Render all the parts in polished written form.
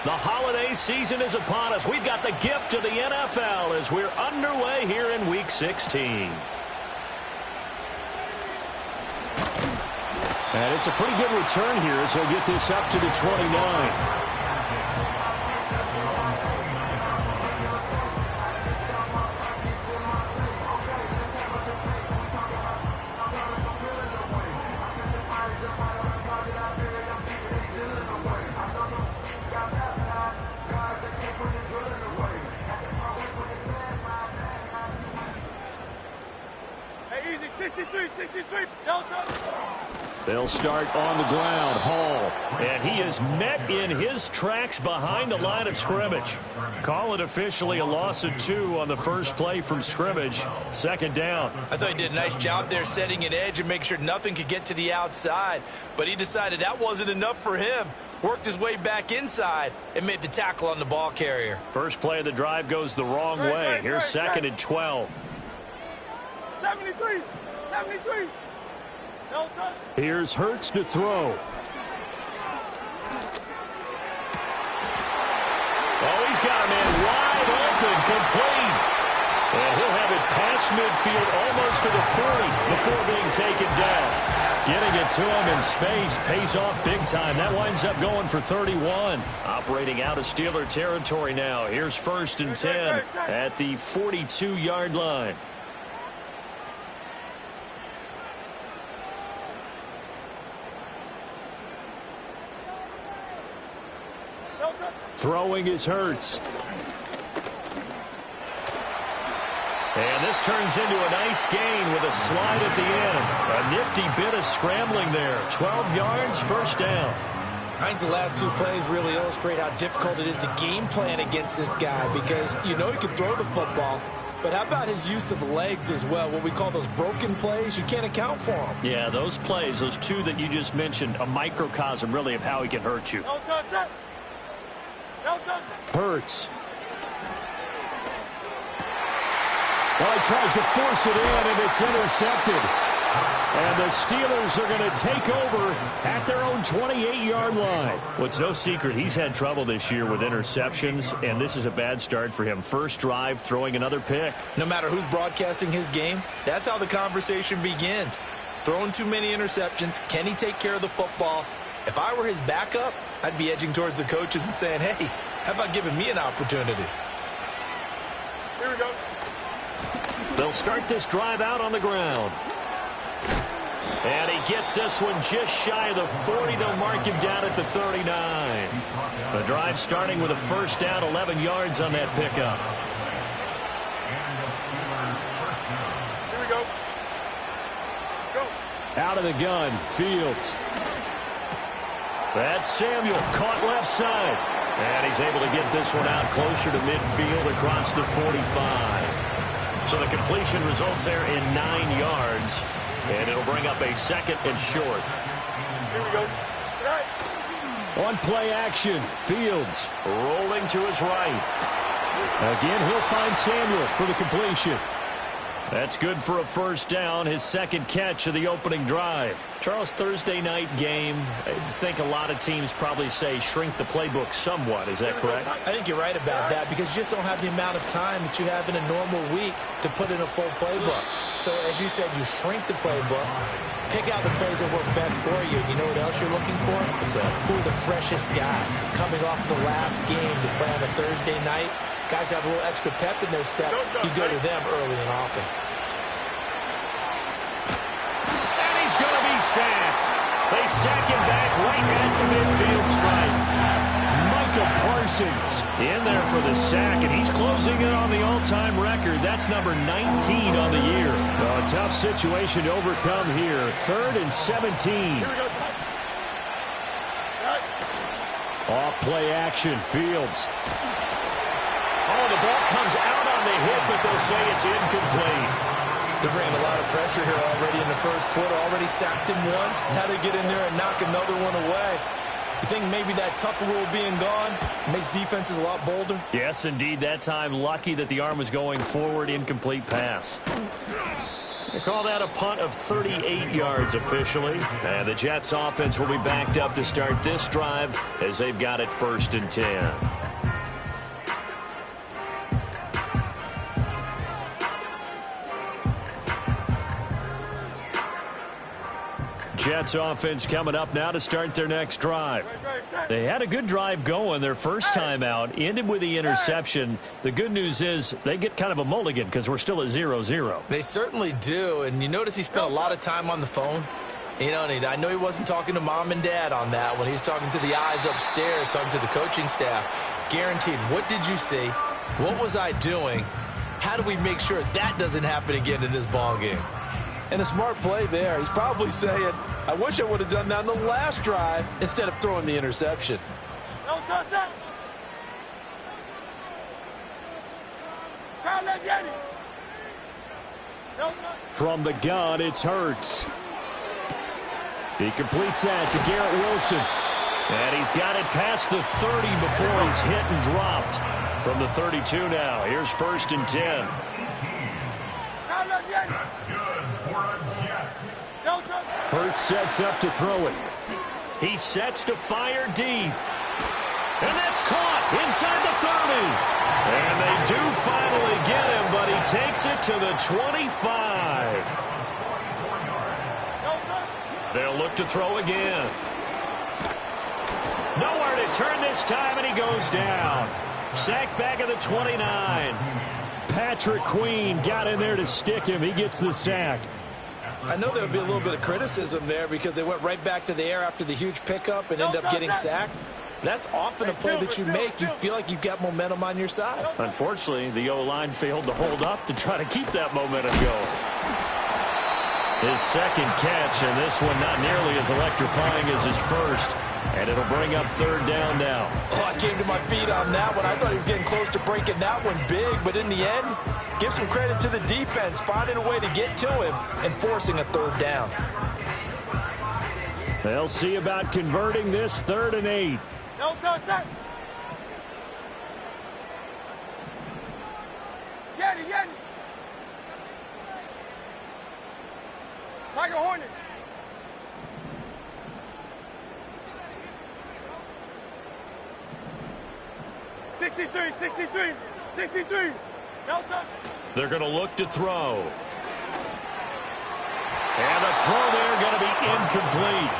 The holiday season is upon us. We've got the gift of the NFL as we're underway here in Week 16. And it's a pretty good return here as he'll get this up to the 29. They'll start on the ground. Hall. And he is met in his tracks behind the line of scrimmage. Call it officially a loss of 2 on the first play from scrimmage. Second down. I thought he did a nice job there setting an edge and making sure nothing could get to the outside. But he decided that wasn't enough for him. Worked his way back inside and made the tackle on the ball carrier. First play of the drive goes the wrong way. Here's second and 12. 73. Here's Hurts to throw. Oh, he's got a man wide open, complete. And he'll have it past midfield almost to the 40 before being taken down. Getting it to him in space pays off big time. That winds up going for 31. Operating out of Steeler territory now. Here's first and 10 at the 42-yard line. Throwing is Hurts. And this turns into a nice gain with a slide at the end. A nifty bit of scrambling there. 12 yards, first down. I think the last 2 plays really illustrate how difficult it is to game plan against this guy because you know he can throw the football. But how about his use of legs as well? What we call those broken plays, you can't account for them. Yeah, those plays, those 2 that you just mentioned, a microcosm really of how he can hurt you. Hurts. Well, he tries to force it in, and it's intercepted. And the Steelers are going to take over at their own 28-yard line. Well, it's no secret he's had trouble this year with interceptions, and this is a bad start for him. First drive, throwing another pick. No matter who's broadcasting his game, that's how the conversation begins. Throwing too many interceptions, can he take care of the football? If I were his backup, I'd be edging towards the coaches and saying, hey, how about giving me an opportunity? Here we go. They'll start this drive out on the ground. And he gets this one just shy of the 40. They'll mark him down at the 39. The drive starting with a first down, 11 yards on that pickup. Here we go. Go. Out of the gun, Fields. That's Samuel, caught left side. And he's able to get this one out closer to midfield across the 45. So the completion results there in 9 yards. And it'll bring up a second and short. Here we go. On play action, Fields. Rolling to his right. Again, he'll find Samuel for the completion. That's good for a first down, his second catch of the opening drive. Charles, Thursday night game, I think a lot of teams probably say shrink the playbook somewhat. Is that correct? I think you're right about that because you just don't have the amount of time that you have in a normal week to put in a full playbook. So as you said, you shrink the playbook, pick out the plays that work best for you. You know what else you're looking for? What's that? Who are the freshest guys coming off the last game to play on a Thursday night? Guys have a little extra pep in their step. You go to them early and often. And he's going to be sacked. They sack him back right at the midfield stripe. Micah Parsons in there for the sack, and he's closing in on the all-time record. That's number 19 on the year. Well, a tough situation to overcome here. 3rd and 17. Off play action, Fields. Oh, the ball comes out on the hit, but they'll say it's incomplete. They're bringing a lot of pressure here already in the first quarter. Already sacked him once. Now they get in there and knock another one away. You think maybe that Tucker rule being gone makes defenses a lot bolder? Yes, indeed. That time, lucky that the arm was going forward. Incomplete pass. They call that a punt of 38 yards officially. And the Jets offense will be backed up to start this drive as they've got it 1st and 10. Jets offense coming up now to start their next drive. They had a good drive going their first time out, ended with the interception. The good news is they get kind of a mulligan because we're still at 0-0. They certainly do, and you notice he spent a lot of time on the phone. You know, and I know he wasn't talking to mom and dad on that one. He's talking to the eyes upstairs, talking to the coaching staff. Guaranteed, what did you see? What was I doing? How do we make sure that doesn't happen again in this ball game? And a smart play there. He's probably saying, I wish I would have done that on the last drive instead of throwing the interception. No touchdown. From the gun, it's Hurts. He completes that to Garrett Wilson. And he's got it past the 30 before he's hit and dropped. From the 32 now, here's 1st and 10. That's good for a Jets. Hurts sets up to throw it. He sets to fire deep. And that's caught inside the 30. And they do finally get him, but he takes it to the 25. They'll look to throw again. Nowhere to turn this time, and he goes down. Sacked back at the 29. Patrick Queen got in there to stick him. He gets the sack. I know there would be a little bit of criticism there because they went right back to the air after the huge pickup and end up getting sacked. That's often a play that you make. You feel like you've got momentum on your side. Unfortunately, the O-line failed to hold up to try to keep that momentum going. His second catch, and this one not nearly as electrifying as his first. And it'll bring up 3rd down now. Oh, I came to my feet on that one. I thought he was getting close to breaking that one big, but in the end, give some credit to the defense, finding a way to get to him and forcing a 3rd down. They'll see about converting this 3rd and 8. No touchdown. Yeti. Tiger Hornet. Sixty-three. No touch. They're going to look to throw. And the throw there going to be incomplete.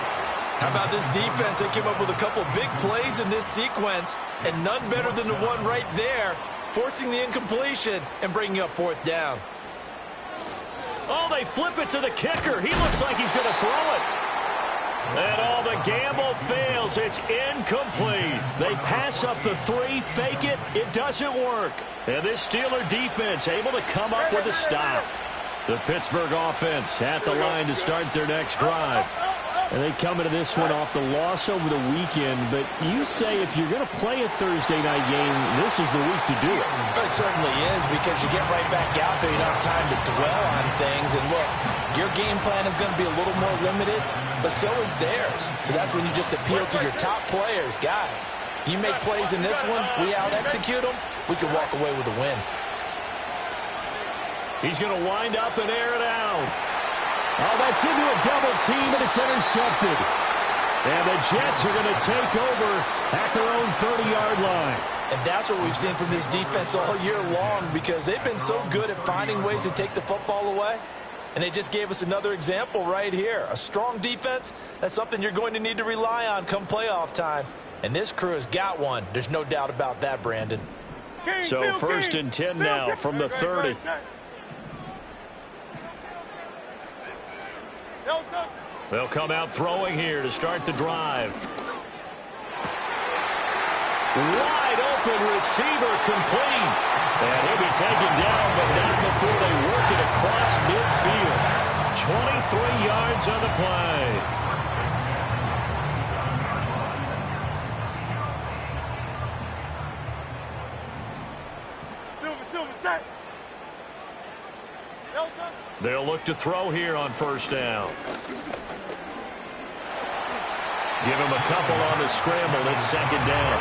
How about this defense? They came up with a couple big plays in this sequence, and none better than the one right there, forcing the incompletion and bringing up 4th down. Oh, they flip it to the kicker. He looks like he's going to throw it. And all the gamble fails. It's incomplete. They pass up the 3, fake it. It doesn't work. And this Steeler defense able to come up with a stop. The Pittsburgh offense at the line to start their next drive. And they come into this one off the loss over the weekend. But you say if you're going to play a Thursday night game, this is the week to do it. It certainly is, because you get right back out there. You don't have time to dwell on things. And look, your game plan is going to be a little more limited, but so is theirs. So that's when you just appeal to your top players. Guys, you make plays in this one, we out-execute them, we can walk away with a win. He's going to wind up and air it out. Oh, that's into a double team, and it's intercepted. And the Jets are going to take over at their own 30-yard line. And that's what we've seen from this defense all year long, because they've been so good at finding ways to take the football away. And they just gave us another example right here. A strong defense, that's something you're going to need to rely on come playoff time. And this crew has got one. There's no doubt about that, Brandon. So 1st and 10 now from the 30. They'll come out throwing here to start the drive. Wide open receiver complete. And he'll be taken down, but not before they work it across midfield. 23 yards on the play. They'll look to throw here on 1st down. Give him a couple on the scramble. It's 2nd down.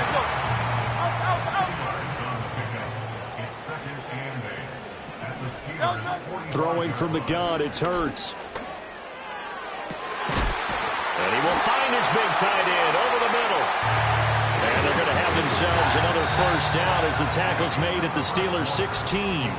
Throwing from the gun, it's Hurts. And he will find his big tight end over the middle. And they're going to have themselves another first down as the tackle's made at the Steelers' 16.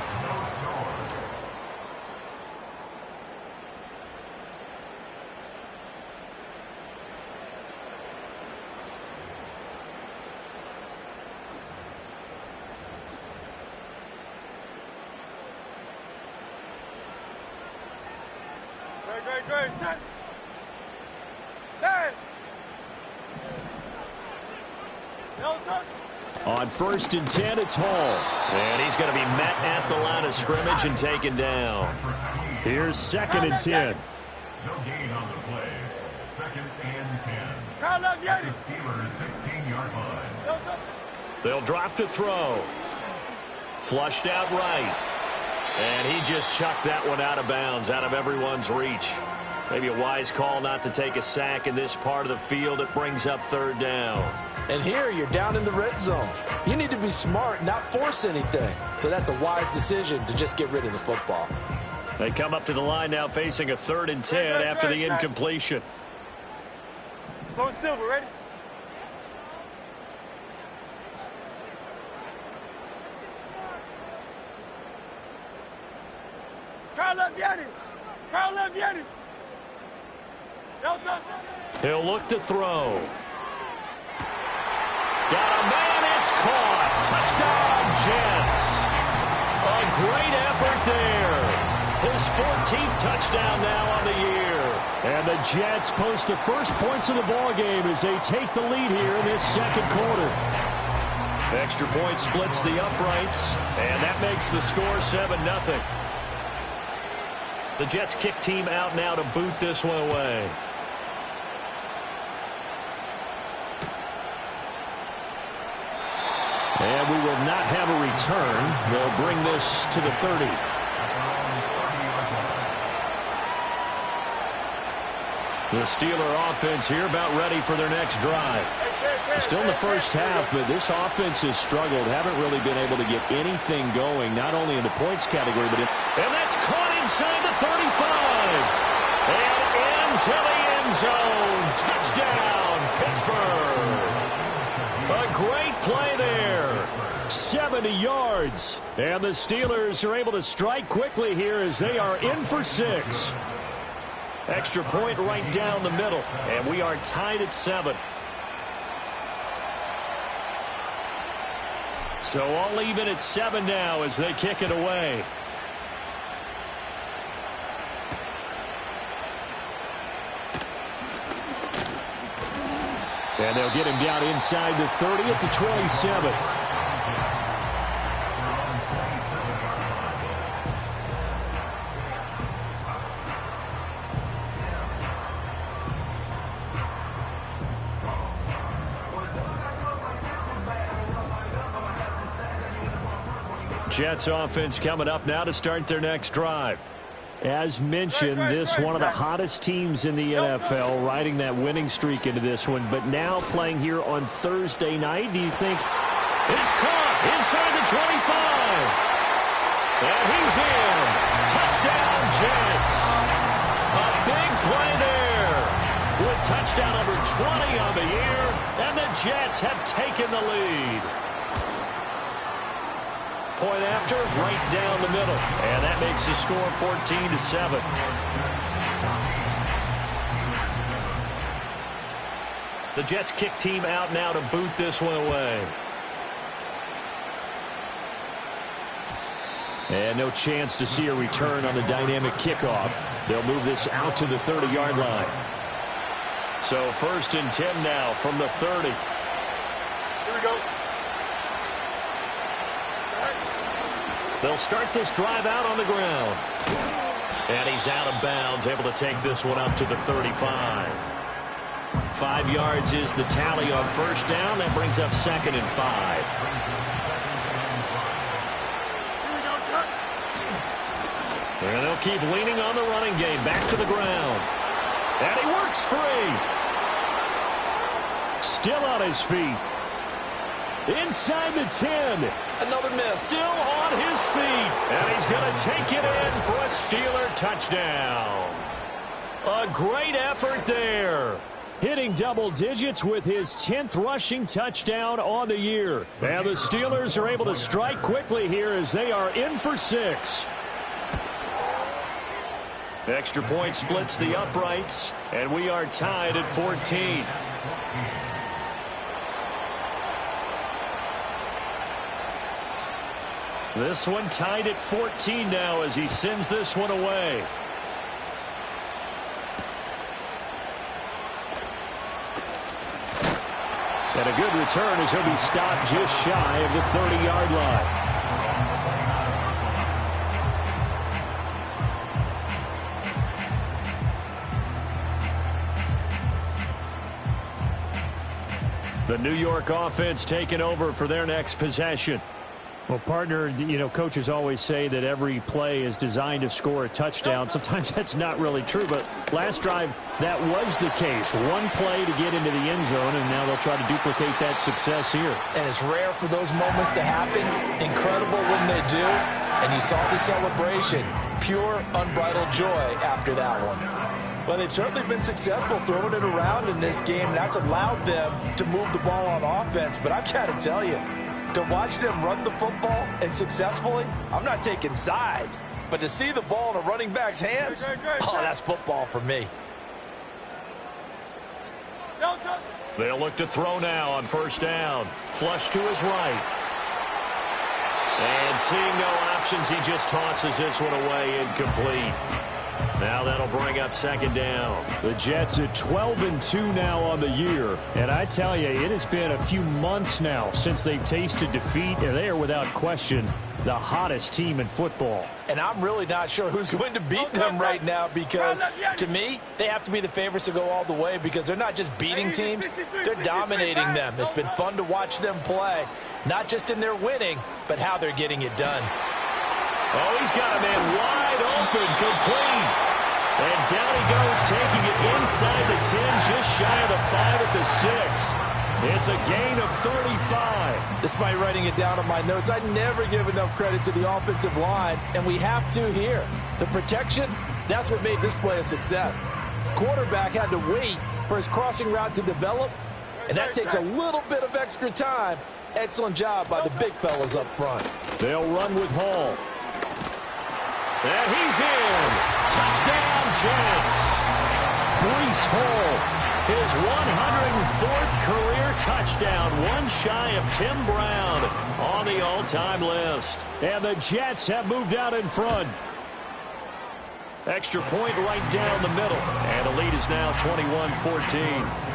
Great, set. Hey! No touch. On 1st and 10, it's Hall. And he's going to be met at the line of scrimmage and taken down. Here's 2nd and 10. No gain on the play. 2nd and 10. Kyle up, Yanni. The Steelers' 16-yard line. No touch. They'll drop to throw. Flushed out right. And he just chucked that one out of bounds, out of everyone's reach. Maybe a wise call not to take a sack in this part of the field. It brings up 3rd down. And here you're down in the red zone. You need to be smart, not force anything. So that's a wise decision to just get rid of the football. They come up to the line now facing a 3rd and 10 after the incompletion. Going silver, ready? Kyle up, Yanni. Kyle up, Yanni. No touch. He'll look to throw. Got a man, it's caught. Touchdown, Jets. A great effort there. His 14th touchdown now on the year. And the Jets post the first points of the ballgame as they take the lead here in this 2nd quarter. Extra point splits the uprights, and that makes the score 7-0. The Jets kick team out now to boot this one away. And we will not have a return. They'll bring this to the 30. The Steeler offense here about ready for their next drive. Still in the first half, but this offense has struggled. Haven't really been able to get anything going, not only in the points category, but in... And that's caught inside the 35. And into the end zone. Touchdown, Pittsburgh. A great play there. 70 yards. And the Steelers are able to strike quickly here as they are in for 6. Extra point right down the middle. And we are tied at 7. So all even at 7 now as they kick it away. And they'll get him down inside the 30 at the 27. Jets offense coming up now to start their next drive. As mentioned, this one of the hottest teams in the NFL, riding that winning streak into this one. But now playing here on Thursday night, do you think? It's caught inside the 25. And he's in. Touchdown, Jets. A big play there. With touchdown number 20 on the year. And the Jets have taken the lead. Point after, right down the middle. And that makes the score 14-7. The Jets kick team out now to boot this one away. And no chance to see a return on the dynamic kickoff. They'll move this out to the 30-yard line. So 1st and 10 now from the 30. Here we go. They'll start this drive out on the ground. And he's out of bounds, able to take this one up to the 35. 5 yards is the tally on 1st down. That brings up 2nd and 5. And they'll keep leaning on the running game. Back to the ground. And he works free. Still on his feet. Inside the 10. Another miss. Still on his feet. And he's going to take it in for a Steeler touchdown. A great effort there. Hitting double digits with his 10th rushing touchdown on the year. And the Steelers are able to strike quickly here as they are in for 6. Extra point splits the uprights, and we are tied at 14. This one tied at 14 now as he sends this one away. And a good return as he'll be stopped just shy of the 30-yard line. The New York offense taking over for their next possession. Well, partner, you know, coaches always say that every play is designed to score a touchdown. Sometimes that's not really true, but last drive, that was the case. One play to get into the end zone, and now they'll try to duplicate that success here. And it's rare for those moments to happen. Incredible when they do. And you saw the celebration. Pure, unbridled joy after that one. Well, they've certainly been successful throwing it around in this game, and that's allowed them to move the ball on offense. But I've got to tell you, to watch them run the football and successfully, I'm not taking sides. But to see the ball in a running back's hands, oh, that's football for me. They'll look to throw now on first down. Flush to his right. And seeing no options, he just tosses this one away, incomplete. Now that'll bring up second down. The Jets at 12-2 now on the year. And I tell you, it has been a few months now since they've tasted defeat, and they are without question the hottest team in football. And I'm really not sure who's going to beat them right now because, to me, they have to be the favorites to go all the way because they're not just beating teams, they're dominating them. It's been fun to watch them play, not just in their winning, but how they're getting it done. Oh, he's got a man wide open, complete. And down he goes, taking it inside the 10, just shy of the 5 at the 6. It's a gain of 35. Despite writing it down on my notes, I never give enough credit to the offensive line, and we have to here. The protection, that's what made this play a success. Quarterback had to wait for his crossing route to develop, and that takes a little bit of extra time. Excellent job by the big fellas up front. They'll run with Hall. And he's in. Touchdown, Jets. Breece Hall, his 104th career touchdown, one shy of Tim Brown on the all-time list. And the Jets have moved out in front. Extra point right down the middle. And the lead is now 21-14.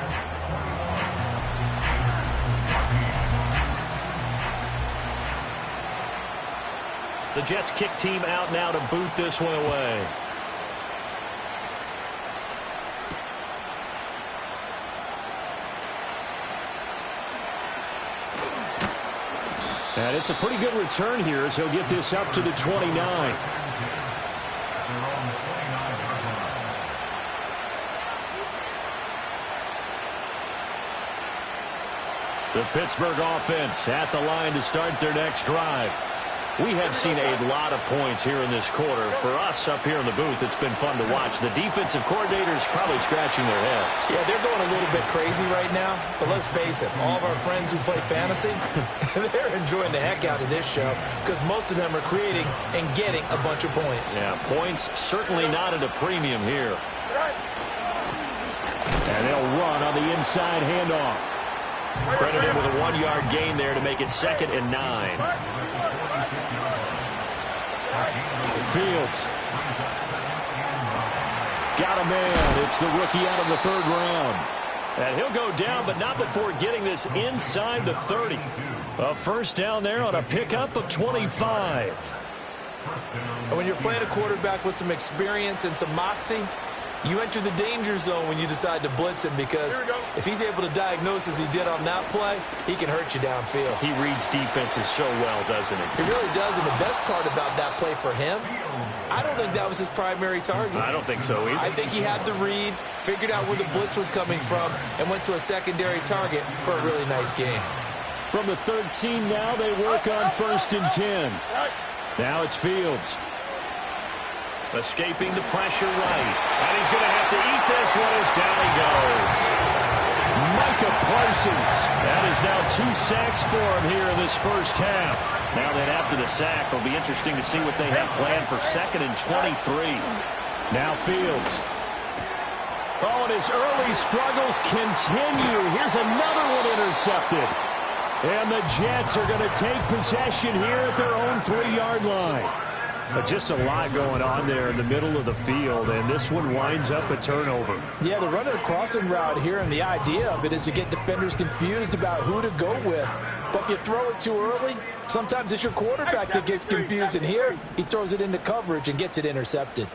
The Jets kick team out now to boot this one away. And it's a pretty good return here as he'll get this up to the 29. The Pittsburgh offense at the line to start their next drive. We have seen a lot of points here in this quarter. For us up here in the booth, it's been fun to watch. The defensive coordinators probably scratching their heads. Yeah, they're going a little bit crazy right now. But let's face it, all of our friends who play fantasy, they're enjoying the heck out of this show because most of them are creating and getting a bunch of points. Yeah, points certainly not at a premium here. And they'll run on the inside handoff. Credit him with a 1-yard gain there to make it 2nd and 9. Fields. Got a man. It's the rookie out of the 3rd round. And he'll go down, but not before getting this inside the 30. A first down there on a pickup of 25. And when you're playing a quarterback with some experience and some moxie, you enter the danger zone when you decide to blitz him because if he's able to diagnose as he did on that play, he can hurt you downfield. He reads defenses so well, doesn't he? He really does, and the best part about that play for him, I don't think that was his primary target. I don't think so either. I think he had the read, figured out where the blitz was coming from, and went to a secondary target for a really nice gain. From the 13 now, they work on 1st and 10. Now it's Fields. Escaping the pressure right. And he's going to have to eat this one as down he goes. Micah Parsons. That is now 2 sacks for him here in this first half. Now then after the sack, it'll be interesting to see what they have planned for 2nd and 23. Now Fields. Oh, and his early struggles continue. Here's another one intercepted. And the Jets are going to take possession here at their own 3-yard line. But just a lot going on there in the middle of the field, and this one winds up a turnover. Yeah, they're running a crossing route here, and the idea of it is to get defenders confused about who to go with. But if you throw it too early, sometimes it's your quarterback that gets confused, and here he throws it into coverage and gets it intercepted.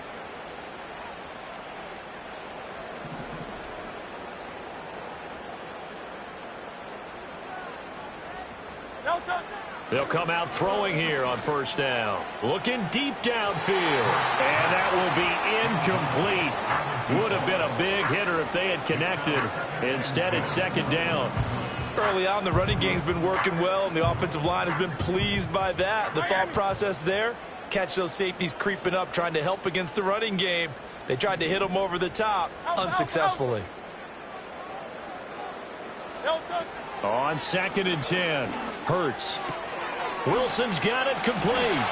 They'll come out throwing here on 1st down. Looking deep downfield. And that will be incomplete. Would have been a big hitter if they had connected. Instead, it's 2nd down. Early on, the running game's been working well, and the offensive line has been pleased by that. The thought process there, catch those safeties creeping up, trying to help against the running game. They tried to hit them over the top, unsuccessfully. On 2nd and 10, Hurts. Wilson's got it complete.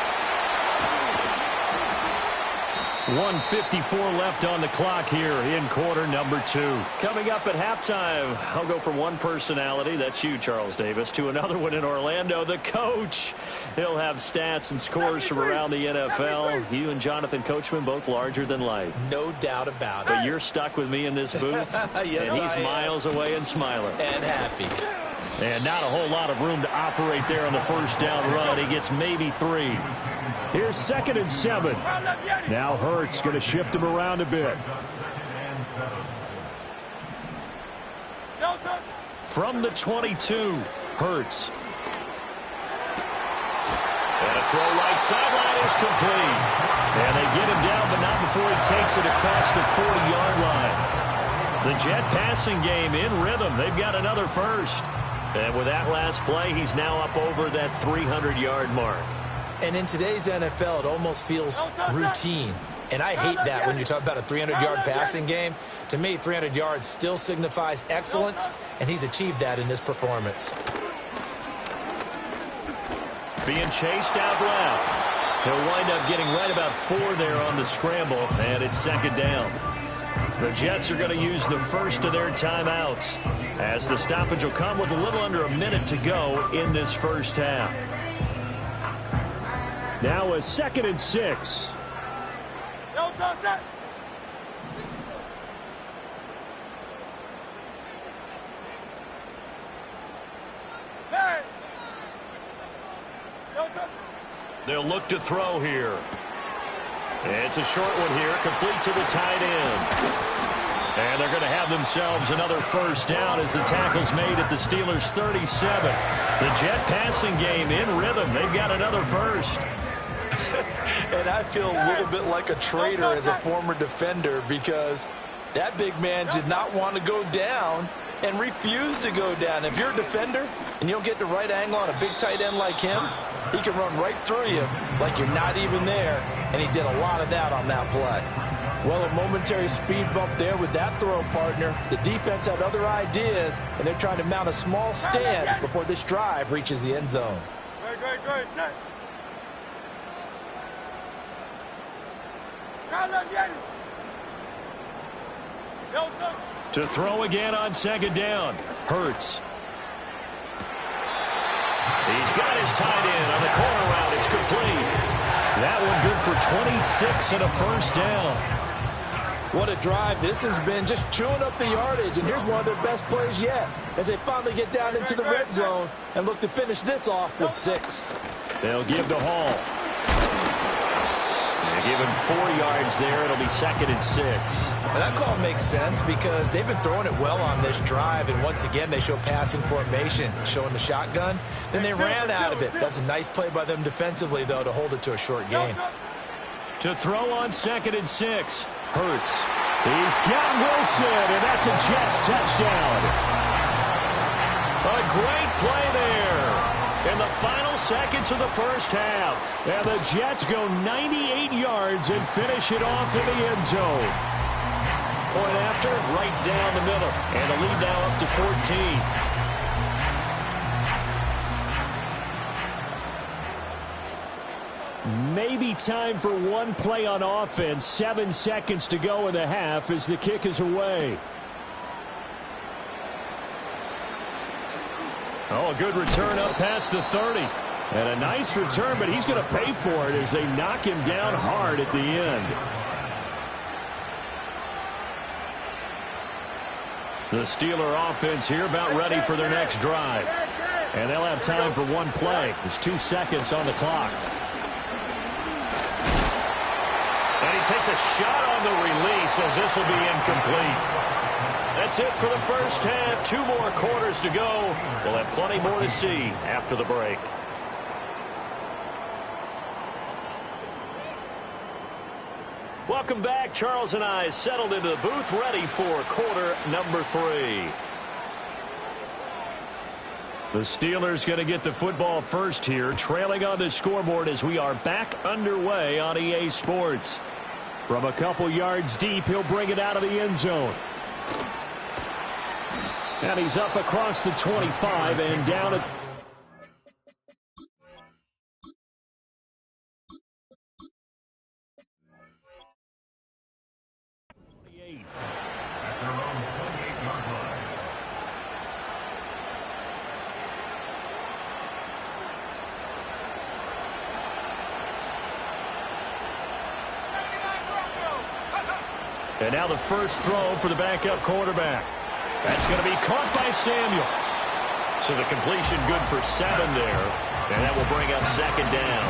1:54 left on the clock here in quarter number 2. Coming up at halftime, I'll go from one personality, that's you, Charles Davis, to another one in Orlando, the coach. He'll have stats and scores from around the NFL. You and Jonathan Coachman, both larger than life. No doubt about it. But you're stuck with me in this booth, yes, and he's miles away and smiling. And happy. And not a whole lot of room to operate there on the 1st down run. He gets maybe 3. Here's 2nd and 7. Now Hurts going to shift him around a bit. From the 22, Hurts. And a throw right sideline is complete. And they get him down, but not before he takes it across the 40-yard line. The Jet passing game in rhythm. They've got another first. And with that last play, he's now up over that 300-yard mark. And in today's NFL, it almost feels routine. And I hate that when you talk about a 300-yard passing game. To me, 300 yards still signifies excellence, and he's achieved that in this performance. Being chased out left. He'll wind up getting right about 4 there on the scramble, and it's 2nd down. The Jets are going to use the first of their timeouts, as the stoppage will come with a little under a minute to go in this first half. Now a 2nd and 6. They'll look to throw here. It's a short one here, complete to the tight end. And they're going to have themselves another 1st down as the tackle's made at the Steelers' 37. The Jet passing game in rhythm. They've got another first. And I feel a little bit like a traitor as a former defender, because that big man did not want to go down and refused to go down. If you're a defender and you don't get the right angle on a big tight end like him, he can run right through you like you're not even there, and he did a lot of that on that play. Well, a momentary speed bump there with that throw, partner. The defense had other ideas, and they're trying to mount a small stand before this drive reaches the end zone. Great, set. To throw again on 2nd down. Hurts. He's got his tight end on the corner route. It's complete. That one good for 26 and a 1st down. What a drive this has been, just chewing up the yardage, and here's one of their best plays yet as they finally get down into the red zone and look to finish this off with 6. They'll give to Hall. They give him 4 yards there. It'll be 2nd and 6. Now that call makes sense because they've been throwing it well on this drive, and once again they show passing formation, showing the shotgun. Then they ran out of it. That's a nice play by them defensively, though, to hold it to a short gain. To throw on 2nd and 6. Hurts. He's got Wilson, and that's a Jets touchdown. A great play there in the final seconds of the first half. And the Jets go 98 yards and finish it off in the end zone. Point after, right down the middle. And the lead now up to 14. Maybe time for one play on offense. 7 seconds to go in the half as the kick is away. Oh, a good return up past the 30. And a nice return, but he's going to pay for it as they knock him down hard at the end. The Steeler offense here about ready for their next drive. And they'll have time for one play. There's 2 seconds on the clock. And he takes a shot on the release as this will be incomplete. That's it for the first half. 2 more quarters to go. We'll have plenty more to see after the break. Welcome back. Charles and I settled into the booth ready for quarter number 3. The Steelers going to get the football first here, trailing on the scoreboard as we are back underway on EA Sports. From a couple yards deep, he'll bring it out of the end zone. And he's up across the 25 and down at... And now the first throw for the backup quarterback. That's going to be caught by Samuel. So the completion good for 7 there. And that will bring up second down.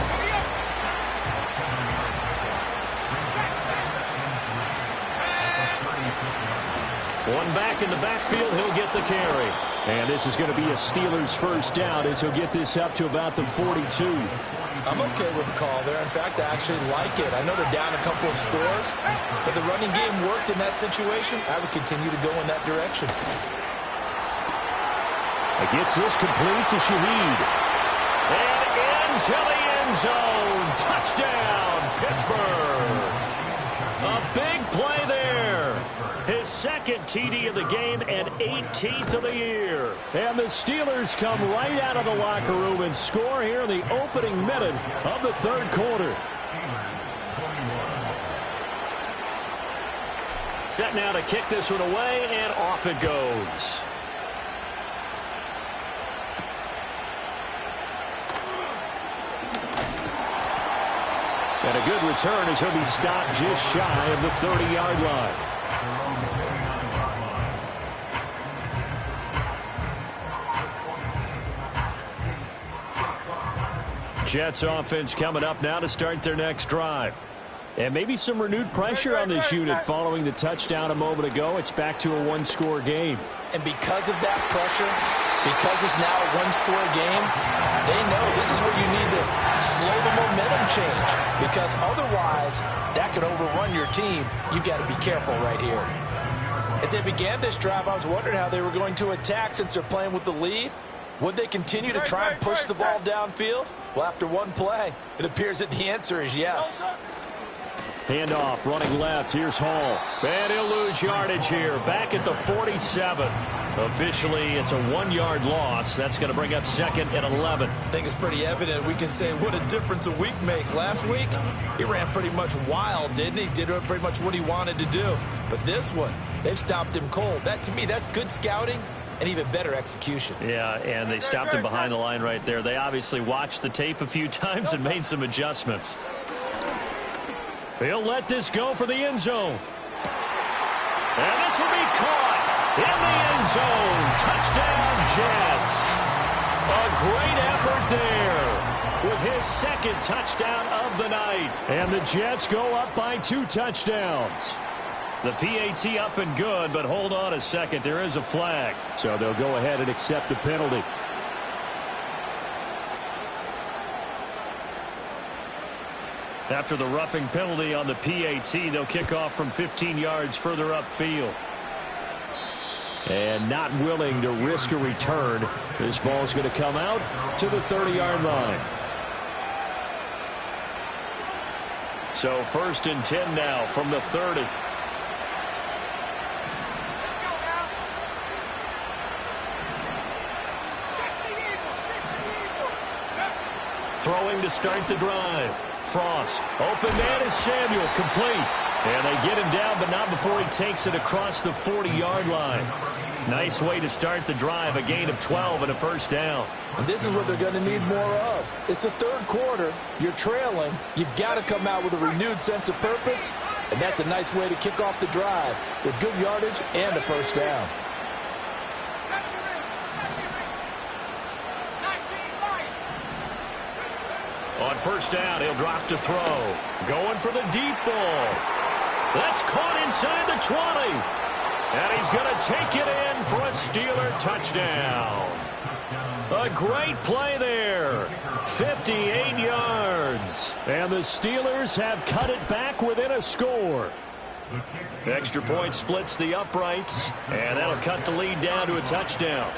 One back in the backfield, he'll get the carry. And this is going to be a Steelers first down as he'll get this up to about the 42. I'm okay with the call there. In fact, I actually like it. I know they're down a couple of scores, but the running game worked in that situation. I would continue to go in that direction. It gets this complete to Shaheed. And into the end zone. Touchdown, Pittsburgh. A big play there. His second TD of the game and 18th of the year. And the Steelers come right out of the locker room and score here in the opening minute of the third quarter. Set now to kick this one away, and off it goes. And a good return as he'll be stopped just shy of the 30-yard line. Jets offense coming up now to start their next drive. And maybe some renewed pressure on this unit following the touchdown a moment ago. It's back to a one-score game. And because of that pressure, because it's now a one-score game, they know this is where you need to slow the momentum change. Because otherwise, that could overrun your team. You've got to be careful right here. As they began this drive, I was wondering how they were going to attack since they're playing with the lead. Would they continue to try and push the ball downfield? Well, after one play, it appears that the answer is yes. Handoff, running left. Here's Hall. And he'll lose yardage here. Back at the 47. Officially, it's a 1-yard loss. That's going to bring up second and 11. I think it's pretty evident. We can say what a difference a week makes. Last week, he ran pretty much wild, didn't he? Did pretty much what he wanted to do. But this one, they've stopped him cold. That, to me, that's good scouting and even better execution. Yeah, and they stopped him behind the line right there. They obviously watched the tape a few times and made some adjustments. He'll let this go for the end zone. And this will be caught in the end zone. Touchdown, Jets. A great effort there with his second touchdown of the night. And the Jets go up by 2 touchdowns. The PAT up and good, but hold on a second. There is a flag. So they'll go ahead and accept the penalty. After the roughing penalty on the PAT, they'll kick off from 15 yards further upfield. And not willing to risk a return. This ball's going to come out to the 30-yard line. So 1st and 10 now from the 30. Throwing to start the drive. Frost. Open man is Samuel. Complete. And they get him down, but not before he takes it across the 40-yard line. Nice way to start the drive. A gain of 12 and a first down. And this is what they're going to need more of. It's the third quarter. You're trailing. You've got to come out with a renewed sense of purpose. And that's a nice way to kick off the drive with good yardage and a first down. On first down, he'll drop to throw. Going for the deep ball. That's caught inside the 20. And he's going to take it in for a Steeler touchdown. A great play there. 58 yards. And the Steelers have cut it back within a score. Extra point splits the uprights. And that'll cut the lead down to a touchdown.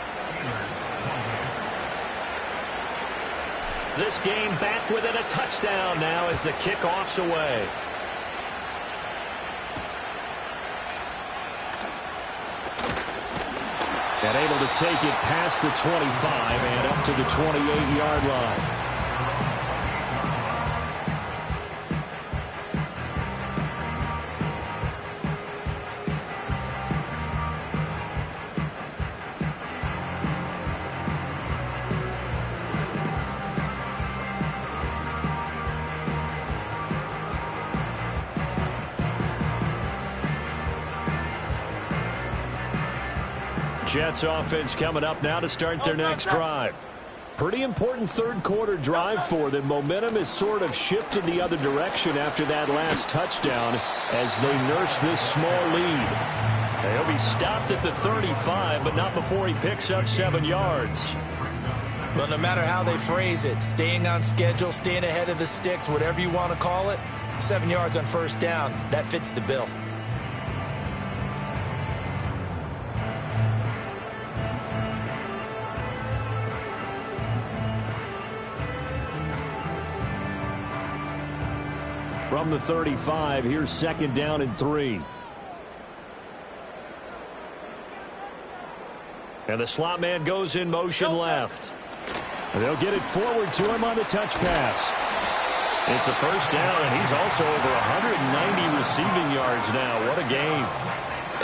This game back within a touchdown now as the kickoff's away. And able to take it past the 25 and up to the 28-yard line. Jets offense coming up now to start their next drive. Pretty important third quarter drive for them. Momentum has sort of shifted the other direction after that last touchdown as they nurse this small lead. He'll be stopped at the 35, but not before he picks up 7 yards. But no matter how they phrase it, staying on schedule, staying ahead of the sticks, whatever you want to call it, 7 yards on first down, that fits the bill. From the 35, here's 2nd down and 3. And the slot man goes in motion left. And they'll get it forward to him on the touch pass. It's a first down, and he's also over 190 receiving yards now. What a game.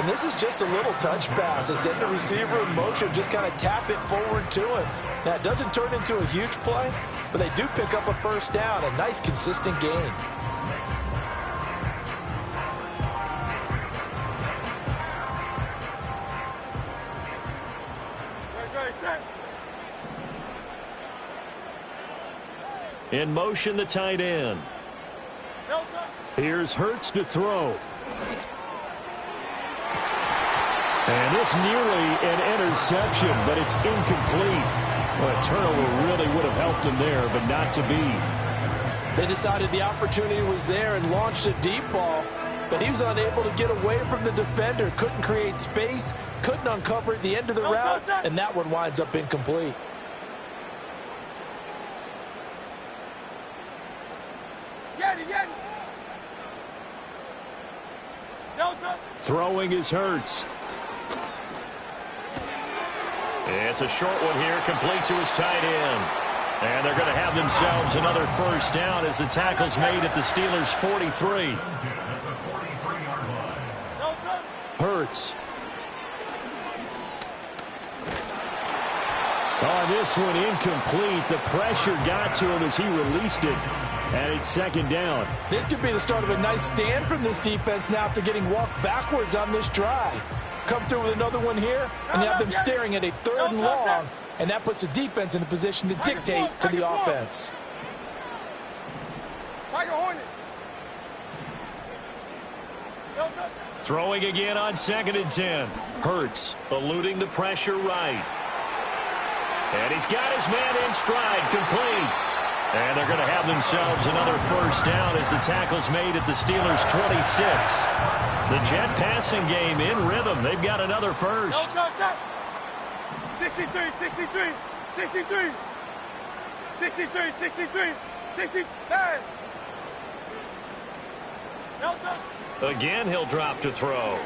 And this is just a little touch pass. They send the receiver in motion, just kind of tap it forward to him. Now, it doesn't turn into a huge play, but they do pick up a first down, a nice, consistent gain. In motion, the tight end. Here's Hurts to throw. And this nearly an interception, but it's incomplete. Well, a turnover really would have helped him there, but not to be. They decided the opportunity was there and launched a deep ball, but he was unable to get away from the defender, couldn't create space, couldn't uncover at the end of the route, and that one winds up incomplete. Throwing is Hurts. It's a short one here, complete to his tight end. And they're going to have themselves another first down as the tackle's made at the Steelers' 43. Hurts. On this one, incomplete. The pressure got to him as he released it. And it's 2nd down. This could be the start of a nice stand from this defense now after getting walked backwards on this drive. Come through with another one here, and you have them staring at a 3rd and long, and that puts the defense in a position to dictate to the offense. Throwing again on 2nd and 10. Hurts eluding the pressure right. And he's got his man in stride, complete. And they're going to have themselves another first down as the tackle's made at the Steelers' 26. The Jet passing game in rhythm. They've got another first. 63, 63, 63, 63, 63, 63. Again, he'll drop to throw.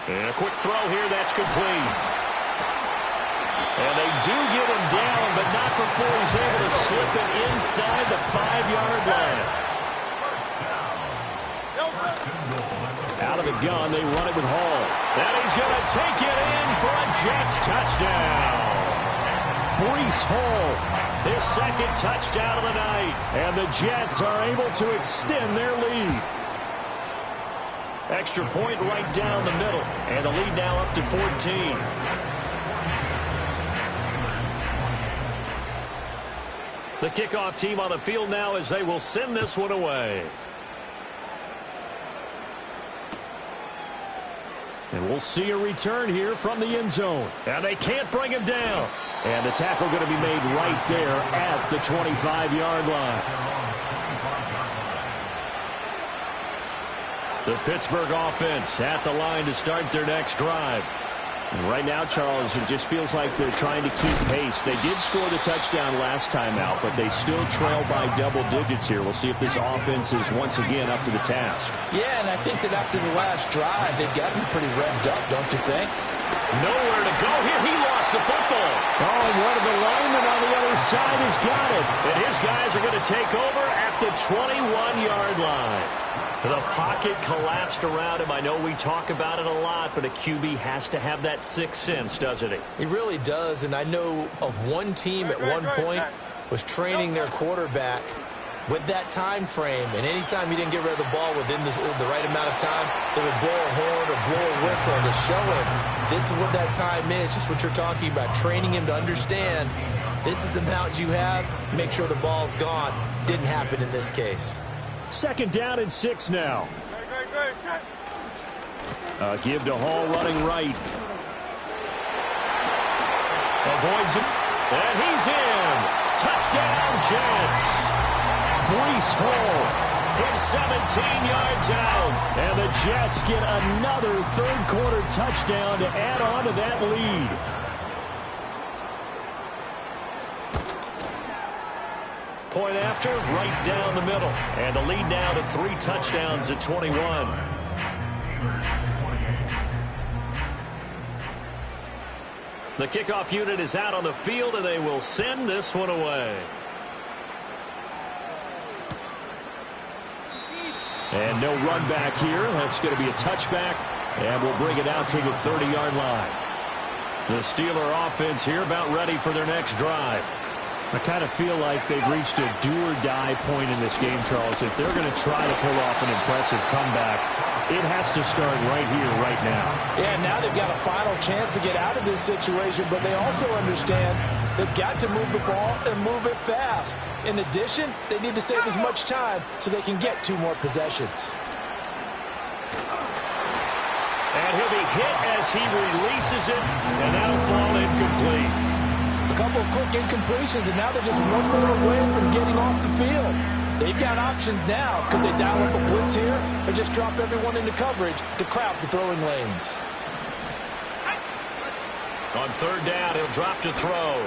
And a quick throw here, that's complete. And they do get him down, but not before he's able to slip it inside the 5-yard line. Out of the gun, they run it with Hall. And he's going to take it in for a Jets touchdown. Breece Hall, his second touchdown of the night. And the Jets are able to extend their lead. Extra point right down the middle. And the lead now up to 14. The kickoff team on the field now as they will send this one away. And we'll see a return here from the end zone. And they can't bring him down. And the tackle going to be made right there at the 25-yard line. The Pittsburgh offense at the line to start their next drive. And right now, Charles, it just feels like they're trying to keep pace. They did score the touchdown last time out, but they still trail by double digits here. We'll see if this offense is once again up to the task. Yeah, and I think that after the last drive, they've gotten pretty revved up, don't you think? Nowhere to go here. He lost the football. Oh, and one of the linemen on the other side has got it. And his guys are going to take over at the 21-yard line. The pocket collapsed around him. I know we talk about it a lot, but a QB has to have that sixth sense, doesn't he? He really does, and I know of one team at one point was training their quarterback with that time frame, and anytime he didn't get rid of the ball within the right amount of time, they would blow a horn or blow a whistle to show him this is what that time is, just what you're talking about, training him to understand this is the amount you have, make sure the ball's gone. Didn't happen in this case. Second down and 6 now. Give to Hall running right. Avoids him. And he's in. Touchdown, Jets. Breece Hall from 17 yards out. And the Jets get another third-quarter touchdown to add on to that lead. Point after, right down the middle. And the lead now to 3 touchdowns at 21. The kickoff unit is out on the field, and they will send this one away. And no run back here. That's going to be a touchback, and we'll bring it out to the 30-yard line. The Steeler offense here about ready for their next drive. I kind of feel like they've reached a do-or-die point in this game, Charles. If they're going to try to pull off an impressive comeback, it has to start right here, right now. Yeah, now they've got a final chance to get out of this situation, but they also understand they've got to move the ball and move it fast. In addition, they need to save as much time so they can get 2 more possessions. And he'll be hit as he releases it, and that'll fall incomplete. A couple of quick incompletions, and now they're just one more away from getting off the field. They've got options now. Could they dial up a blitz here or just drop everyone into coverage to crowd the throwing lanes? On third down, he'll drop to throw.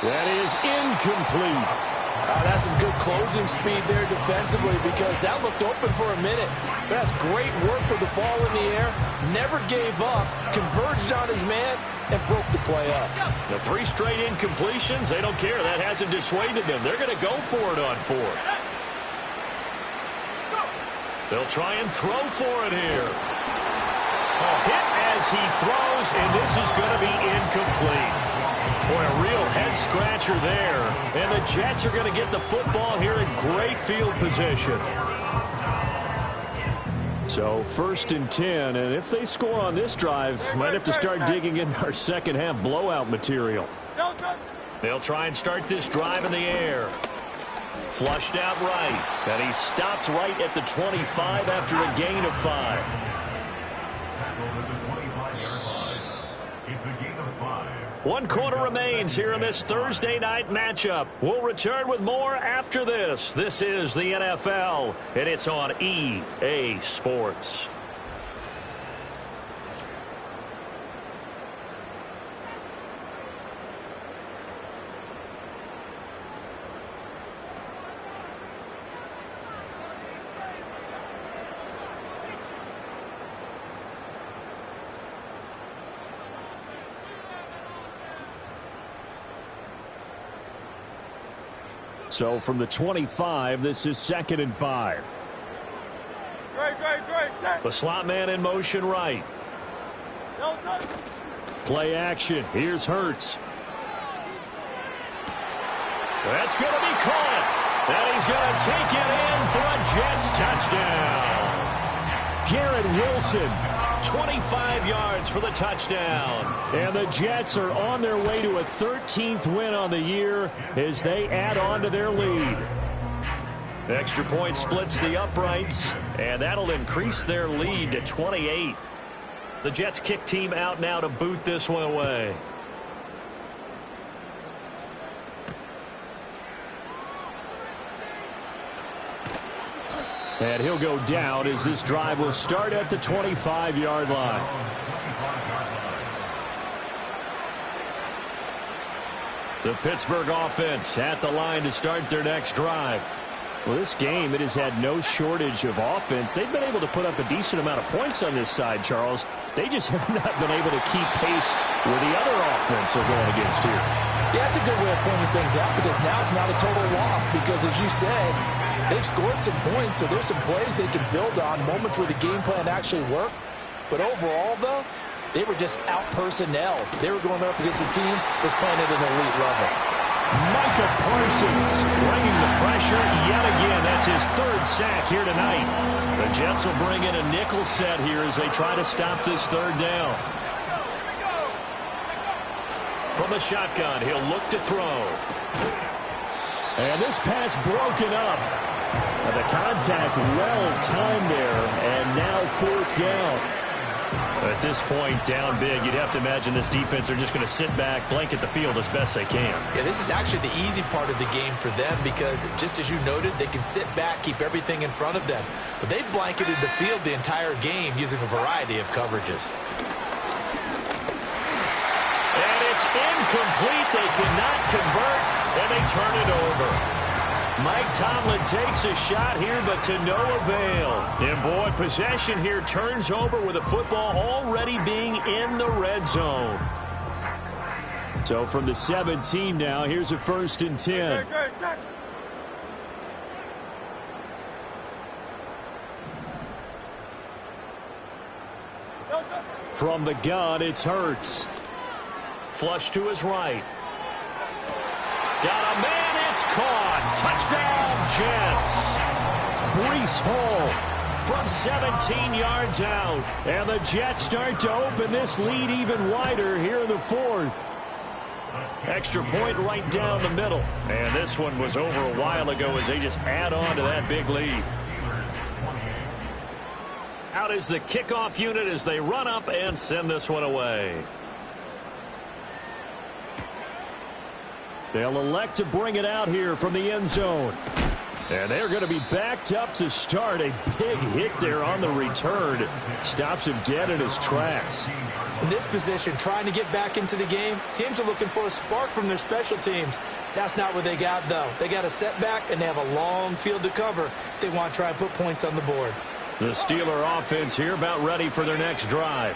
That is incomplete. That's some good closing speed there defensively because that looked open for a minute. But that's great work with the ball in the air. Never gave up, converged on his man, and broke the play up. The 3 straight incompletions, they don't care. That hasn't dissuaded them. They're going to go for it on 4th. They'll try and throw for it here. A hit as he throws, and this is going to be incomplete. Boy, a real head-scratcher there. And the Jets are going to get the football here in great field position. So 1st and 10, and if they score on this drive, might have to start digging in our second-half blowout material. They'll try and start this drive in the air. Flushed out right, and he stopped right at the 25 after a gain of 5. It's a gain of 5. 1 quarter remains here in this Thursday night matchup. We'll return with more after this. This is the NFL, and it's on EA Sports. So from the 25, this is 2nd and 5. Great. The slot man in motion right. No touch. Play action. Here's Hurts. That's going to be caught. And he's going to take it in for a Jets touchdown. Garrett Wilson, 25 yards for the touchdown. And the Jets are on their way to a 13th win on the year as they add on to their lead. Extra point splits the uprights, and that'll increase their lead to 28. The Jets kick team out now to boot this one away. And he'll go down as this drive will start at the 25-yard line. The Pittsburgh offense at the line to start their next drive. Well, this game, it has had no shortage of offense. They've been able to put up a decent amount of points on this side, Charles. They just have not been able to keep pace with the other offense they're going against here. Yeah, that's a good way of pointing things out because now it's not a total loss because, as you said, they've scored some points, so there's some plays they can build on, moments where the game plan actually worked. But overall, though, they were just out-personnel. They were going up against a team that's playing at an elite level. Micah Parsons bringing the pressure yet again. That's his 3rd sack here tonight. The Jets will bring in a nickel set here as they try to stop this 3rd down. From the shotgun, he'll look to throw. And this pass broken up. The contact well-timed there, and now 4th down. At this point, down big, you'd have to imagine this defense are just going to sit back, blanket the field as best they can. Yeah, this is actually the easy part of the game for them because, just as you noted, they can sit back, keep everything in front of them. But they've blanketed the field the entire game using a variety of coverages. And it's incomplete. They cannot convert, and they turn it over. Mike Tomlin takes a shot here, but to no avail. And boy, possession here turns over with the football already being in the red zone. So from the 17 now, here's a 1st and 10. From the gun, it's Hurts. Flush to his right. Got a man. It's caught. Touchdown, Jets. Breece Hall from 17 yards out. And the Jets start to open this lead even wider here in the 4th. Extra point right down the middle. And this one was over a while ago as they just add on to that big lead. Out is the kickoff unit as they run up and send this one away. They'll elect to bring it out here from the end zone. And they're going to be backed up to start. A big hit there on the return. Stops him dead in his tracks. In this position, trying to get back into the game, teams are looking for a spark from their special teams. That's not what they got, though. They got a setback, and they have a long field to cover if they want to try and put points on the board. The Steeler offense here about ready for their next drive.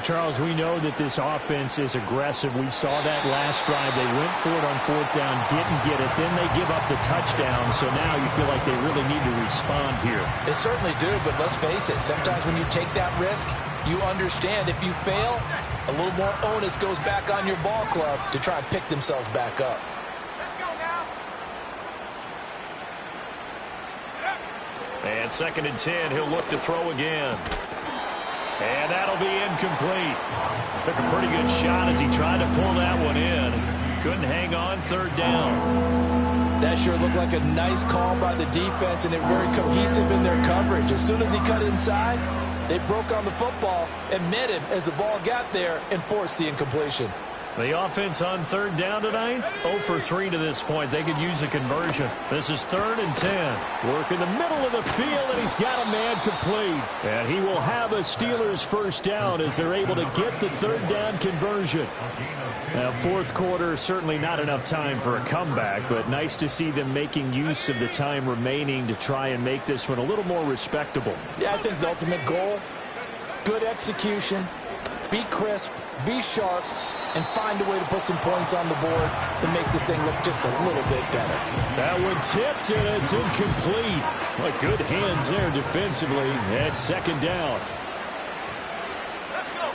Charles, we know that this offense is aggressive. We saw that last drive. They went for it on 4th down, didn't get it. Then they give up the touchdown. So now you feel like they really need to respond here. They certainly do, but let's face it. Sometimes when you take that risk, you understand if you fail, a little more onus goes back on your ball club to try and pick themselves back up. Let's go now. And 2nd and 10, he'll look to throw again. And that'll be incomplete. Took a pretty good shot as he tried to pull that one in. Couldn't hang on 3rd down. That sure looked like a nice call by the defense, and they're very cohesive in their coverage. As soon as he cut inside, They broke on the football and met him as the ball got there and forced the incompletion. The offense on third down tonight, 0 for 3 to this point. They could use a conversion. This is 3rd and 10. Work in the middle of the field, and he's got a man complete. And he will have a Steelers first down as they're able to get the third down conversion. Now, fourth quarter, certainly not enough time for a comeback, but nice to see them making use of the time remaining to try and make this one a little more respectable. Yeah, I think the ultimate goal, good execution, be crisp, be sharp, and find a way to put some points on the board to make this thing look just a little bit better. That one tipped, and it's incomplete. But good hands there defensively at second down. Let's go.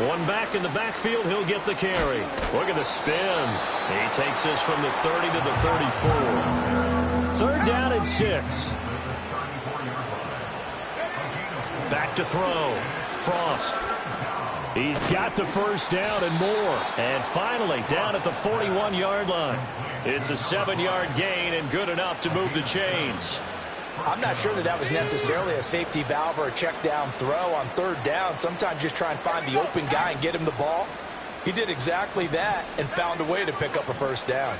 One back in the backfield, he'll get the carry. Look at the spin. He takes this from the 30 to the 34. Third down and 6. Back to throw. Frost. He's got the first down and more. And finally, down at the 41-yard line. It's a 7-yard gain and good enough to move the chains. I'm not sure that was necessarily a safety valve or a check down throw on third down. Sometimes just try and find the open guy and get him the ball. He did exactly that and found a way to pick up a first down.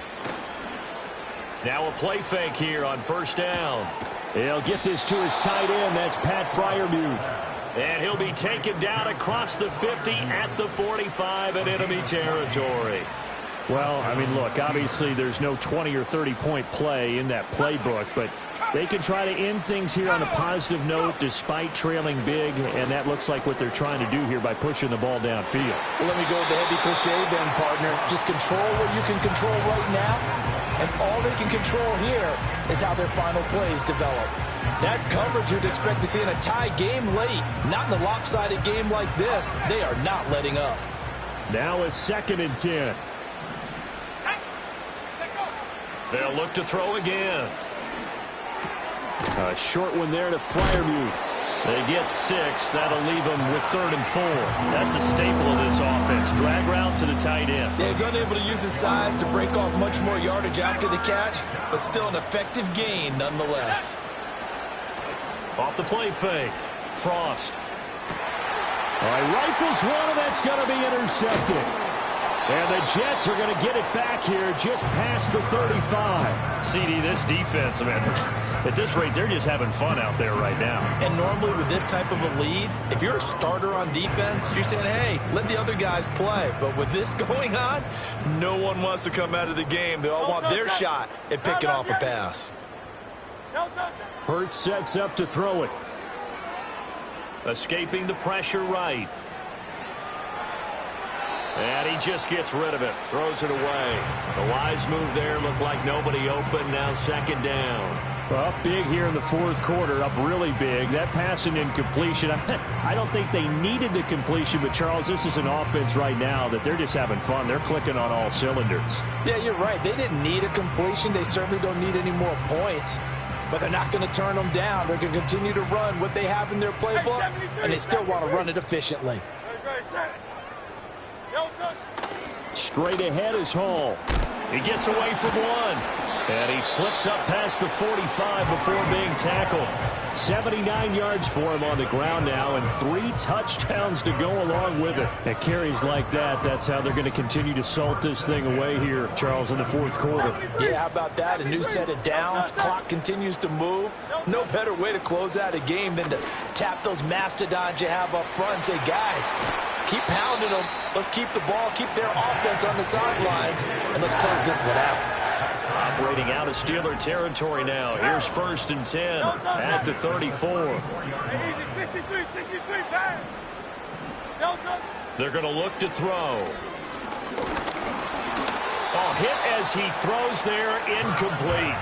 Now a play fake here on first down. He'll get this to his tight end. That's Pat Freiermuth. And he'll be taken down across the 50 at the 45 in enemy territory. Well, I mean, look, obviously there's no 20 or 30-point play in that playbook, but they can try to end things here on a positive note despite trailing big, and that looks like what they're trying to do here by pushing the ball downfield. Well, let me go with the heavy cliche then, partner. Just control what you can control right now, and all they can control here is how their final plays develop. That's coverage you'd expect to see in a tie game late. Not in a lopsided game like this. They are not letting up. Now a 2nd and 10. They'll look to throw again. A short one there to Freiermuth. They get 6. That'll leave them with 3rd and 4. That's a staple of this offense. Drag route to the tight end. Yeah, he's unable to use his size to break off much more yardage after the catch, but still an effective gain nonetheless. Off the play fake. Frost. All right, rifles one, and that's going to be intercepted. And the Jets are going to get it back here just past the 35. CD, this defense, man, at this rate, they're just having fun out there right now. And normally with this type of a lead, if you're a starter on defense, you're saying, hey, let the other guys play. But with this going on, no one wants to come out of the game. They all want their shot at picking off a pass. Hurts sets up to throw it. Escaping the pressure right. And he just gets rid of it. Throws it away. The wise move there. Looked like nobody open. Now 2nd down. Up big here in the fourth quarter. Up really big. That pass and incompletion. I don't think they needed the completion, but Charles, this is an offense right now that they're just having fun. They're clicking on all cylinders. Yeah, you're right. They didn't need a completion. They certainly don't need any more points. But they're not going to turn them down. They're going to continue to run what they have in their playbook, and they still want to run it efficiently. Straight ahead is Hall. He gets away from one. And he slips up past the 45 before being tackled. 79 yards for him on the ground now, and 3 touchdowns to go along with it. At carries like that, that's how they're going to continue to salt this thing away here, Charles, in the fourth quarter. Yeah, how about that? A new set of downs. Clock continues to move. No better way to close out a game than to tap those mastodons you have up front and say, guys, keep pounding them. Let's keep the ball, keep their offense on the sidelines, and let's close this one out. Operating out of Steeler territory now. Here's 1st and 10 at the 34. They're going to look to throw. Oh, hit as he throws there, incomplete.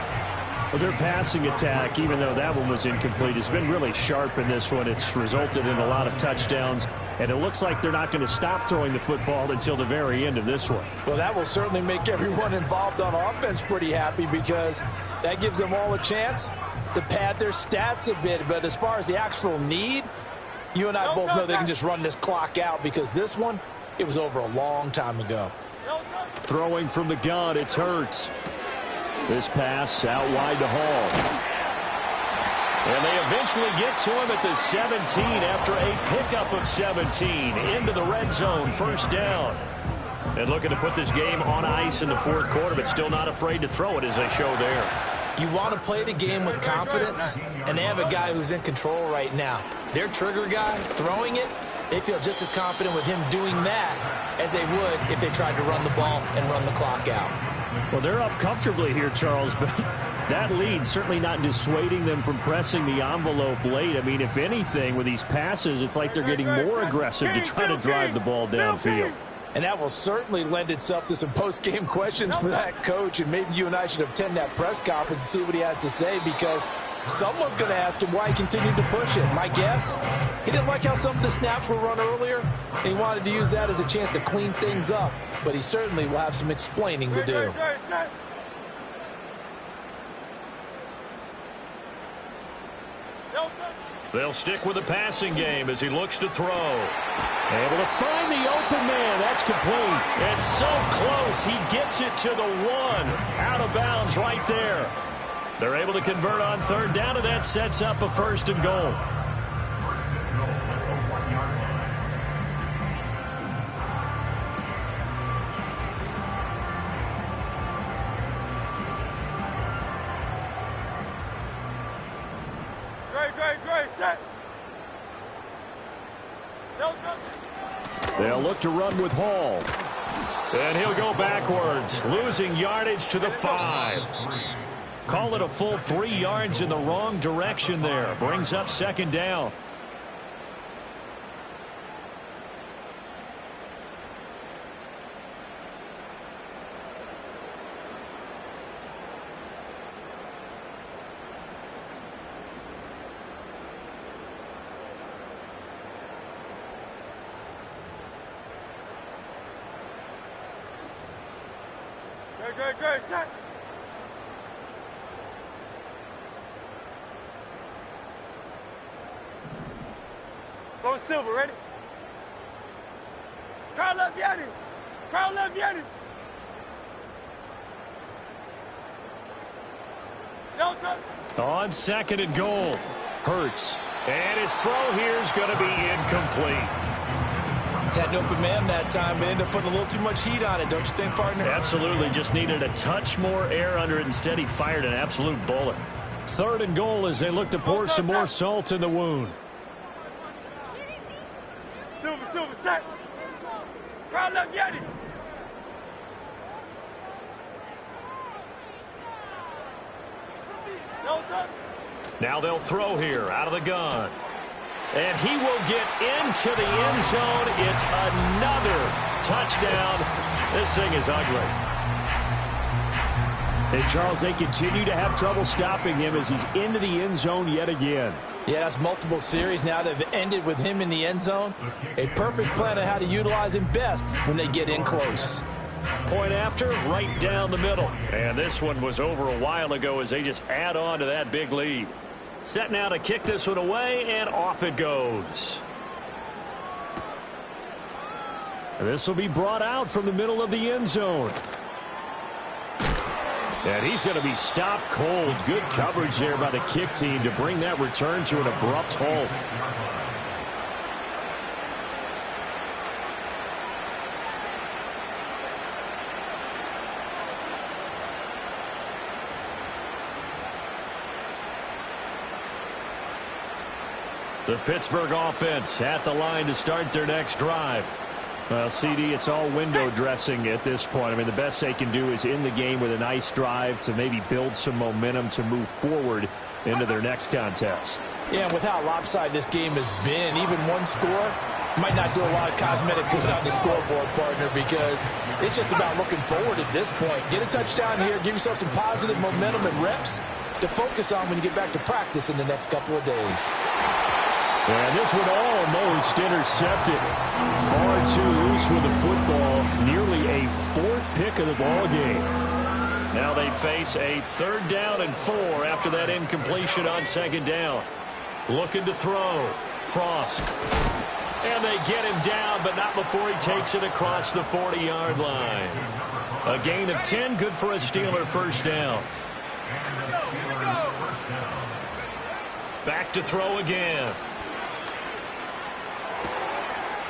Well, their passing attack, even though that one was incomplete, has been really sharp in this one. It's resulted in a lot of touchdowns, and it looks like they're not going to stop throwing the football until the very end of this one. Well, that will certainly make everyone involved on offense pretty happy because that gives them all a chance to pad their stats a bit. But as far as the actual need, you and I both know they can just run this clock out because this one, it was over a long time ago. Throwing from the gun, it's Hurts. This pass out wide to Hall. And they eventually get to him at the 17 after a pickup of 17 into the red zone, first down. And looking to put this game on ice in the fourth quarter, but still not afraid to throw it as they show there. You want to play the game with confidence, and they have a guy who's in control right now. Their trigger guy, throwing it, they feel just as confident with him doing that as they would if they tried to run the ball and run the clock out. Well, they're up comfortably here, Charles, but that lead certainly not dissuading them from pressing the envelope late. I mean, if anything, with these passes, it's like they're getting more aggressive to try to drive the ball downfield. And that will certainly lend itself to some post-game questions for that coach. And maybe you and I should attend that press conference and see what he has to say, because someone's going to ask him why he continued to push it. My guess, he didn't like how some of the snaps were run earlier, and he wanted to use that as a chance to clean things up. But he certainly will have some explaining to do. They'll stick with the passing game as he looks to throw. Able to find the open man. That's complete. It's so close. He gets it to the one. Out of bounds right there. They're able to convert on third down, and that sets up a first and goal. Great, set. They'll look to run with Hall. And he'll go backwards, losing yardage to the 5. Call it a full 3 yards in the wrong direction there. Brings up second down. Great, set. Go Silver, ready? Crowd left Yanni. Crowd left Yanni. No touch. On second and goal. Hurts. And his throw here is going to be incomplete. Had an open man that time, but ended up putting a little too much heat on it, don't you think, partner? Absolutely. Just needed a touch more air under it. Instead, he fired an absolute bullet. Third and goal as they look to pour some more salt in the wound. Silver, set. Crowd left Yanni. No touch. Now they'll throw here out of the gun. And he will get into the end zone. It's another touchdown. This thing is ugly. And, Charles, they continue to have trouble stopping him as he's into the end zone yet again. Yeah, that's multiple series now that have ended with him in the end zone. A perfect plan on how to utilize him best when they get in close. Point after, right down the middle. And this one was over a while ago as they just add on to that big lead. Set now to kick this one away, and off it goes. This will be brought out from the middle of the end zone. And he's going to be stopped cold. Good coverage there by the kick team to bring that return to an abrupt halt. The Pittsburgh offense at the line to start their next drive. Well, CD, it's all window dressing at this point. I mean, the best they can do is in the game with a nice drive to maybe build some momentum to move forward into their next contest. Yeah, and with how lopsided this game has been, even one score might not do a lot of cosmetic good on the scoreboard, partner, because it's just about looking forward at this point. Get a touchdown here, give yourself some positive momentum and reps to focus on when you get back to practice in the next couple of days. And this one almost intercepted. Far too loose with the football. Nearly a fourth pick of the ball game. Now they face a 3rd down and 4 after that incompletion on 2nd down. Looking to throw. Frost. And they get him down, but not before he takes it across the 40-yard line. A gain of 10, good for a Steeler first down. Back to throw again.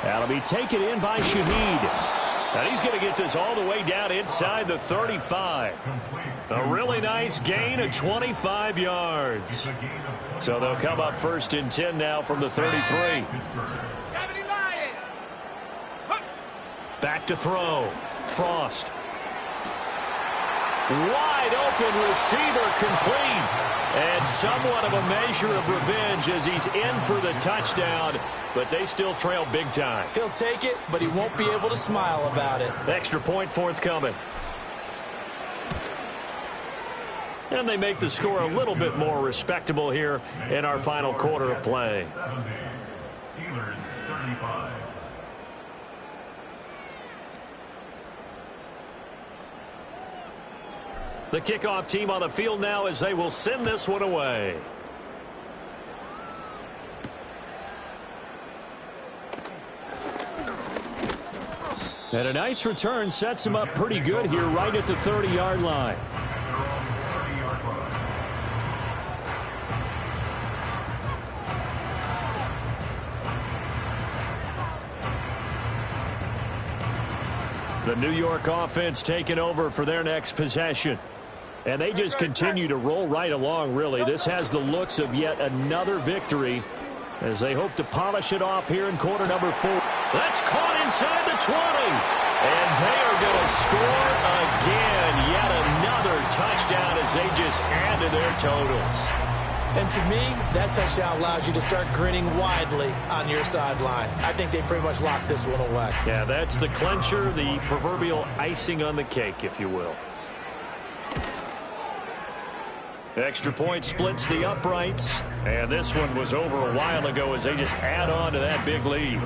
That'll be taken in by Shaheed. And he's going to get this all the way down inside the 35. A really nice gain of 25 yards. So they'll come up first and 10 now from the 33. Back to throw. Frost. Wide open receiver complete. And somewhat of a measure of revenge as he's in for the touchdown. But they still trail big time. He'll take it, but he won't be able to smile about it. Extra point forthcoming. And they make the score a little bit more respectable here in our final quarter of play. Steelers 35. The kickoff team on the field now as they will send this one away. And a nice return sets him up pretty good here right at the 30-yard line. The New York offense taking over for their next possession. And they just continue to roll right along, really. This has the looks of yet another victory as they hope to polish it off here in quarter number 4. That's caught inside the 20. And they are going to score again. Yet another touchdown as they just add to their totals. And to me, that touchdown allows you to start grinning widely on your sideline. I think they pretty much locked this one away. Yeah, that's the clincher, the proverbial icing on the cake, if you will. Extra point splits the uprights. And this one was over a while ago as they just add on to that big lead.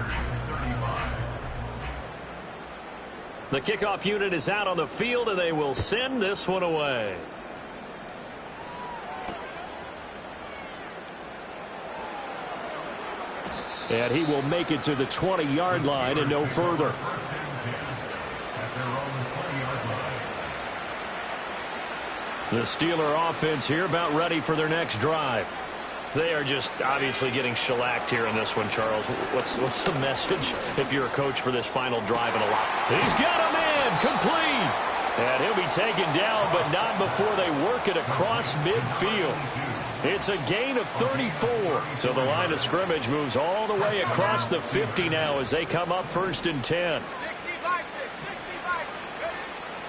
The kickoff unit is out on the field, and they will send this one away. And he will make it to the 20-yard line and no further. The Steeler offense here about ready for their next drive. They are just obviously getting shellacked here in this one, Charles. What's the message if you're a coach for this final drive in a lot? He's got him in, complete. And he'll be taken down, but not before they work it across midfield. It's a gain of 34. So the line of scrimmage moves all the way across the 50 now as they come up first and 10.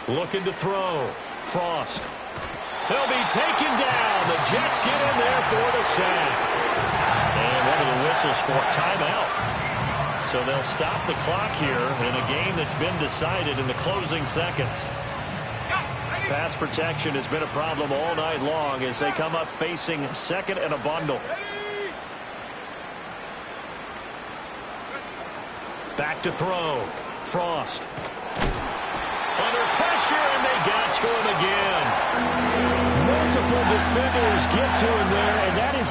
Looking to throw. Frost. They'll be taken down. The Jets get in there for the sack. And one of the whistles for timeout. So they'll stop the clock here in a game that's been decided in the closing seconds. Pass protection has been a problem all night long as they come up facing second and a bundle. Back to throw. Frost. Under pressure, and they got to him again. Multiple defenders get to him there, and that is